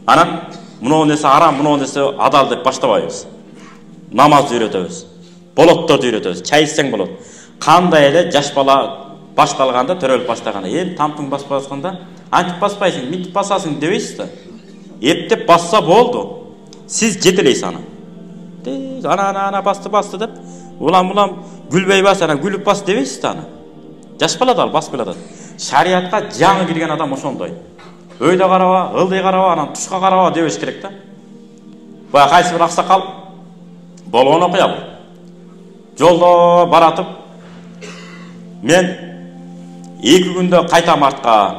Анан мынау нерсе арам, мынау нерсе адал деп баштабайбыз. Намазды үйрөтөбүз. Болотторду үйрөтөбүз. Чай ичсең болот. Кандай эле жаш бала башталганда, төрөлүп баштаганда, тамтың баспасында, антип баспайсың, мынтип басасың дебейсиз да. Эптеп басса болду. Сиз жетелейсиз аны. Ана басты деп, улам гүлбей бас, ана гүлүп бас дебейсиз да аны. Жаш бала да басып келатат. Шариатка жаңы кирген адам ошондой. Өйдө караба, ылдый караба, анан тушка караба дебеш керек да. Бая кайсы бир аксакал болгон окуя бул. Жолдо баратып, мен 2 күндө кайтам артка.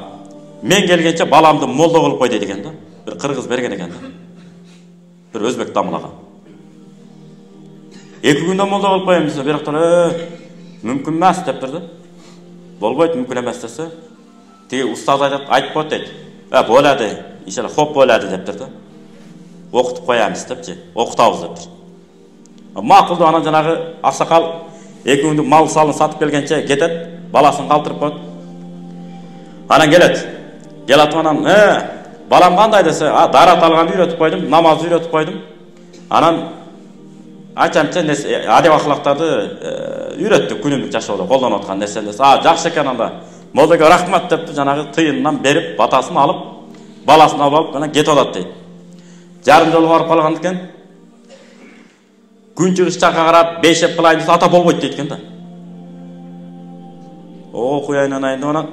Мен келгенче баламды молдо кылып кой дейт экен да. Bir кыргыз берген экен да. Bir өзбек дамылага. 2 күндө молдо кылып коем десе, бирактан мүмкүн эмес деп турду. Болбойт, мүмкүн эмес десе, тиги устаз айтып коет дейт. Болады, иншалла хоп болады деп турду. Окутуп коямыз депчи, окутабыз деп тур. Макулду анан жанагы аксакал 2 күндүк мал салын сатып келгенче кетет, баласын калтырып коет. Анан келет анан, балам кандай десе, дарат алганды үйрөтүп койдум, намаз үйрөтүп койдум. Анан ачамча адеп акылактарды үйрөттүк күнүмдүк жашоодо колдонуп аткан нерсени. Жакшы экен анда. Молдоге рахмат деп жанагы тыйынынан берип, батасын алып, баласын алып анан кетип атат дейт. Жарым жолу барып калган экен. Күн чыгыш жакка карап, бейшеп кылайын десе, ата болбойт дейт экен да. Окуяйын анан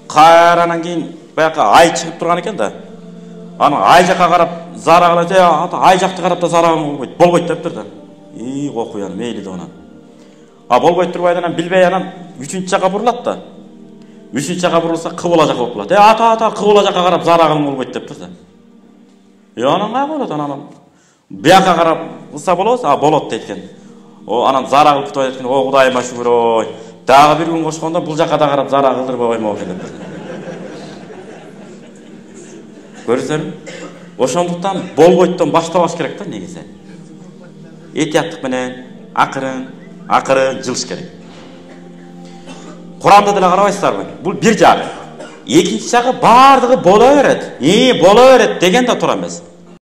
кайранан кийин баягы ай чыгып турган экен да. Анан ай жакка карап зара кылат, ата ай жакты карап да зарагым болбойт деп турду. Окуян мейли да анан. Болбойт турбайт анан билбей анан 3-чү жакка бурулат да. 3-чү жакка бурулса кыбыла жакка болуп калат. Ата кыбыла жакка карап зарагым болбойт деп турду. Анан кай болот анан. Бияка карап кылса болобу? Болот дейт экен. Анан зара кылып күтүп айткан, Кудайыма шүгүр ой. Дагы бир күн кошкондо бул жакка да карап зара кылдырбай коймок экен деп. Көрүсөңү? Ошондуктан болбойттон баштабаш керек да негизи. Этияттык менен акырын жылыш керек. Куранда деле карабайсыздарбы? Бул бир жагы. Экинчи жагы бардыгы боло берет. Боло берет деген да туура эмес.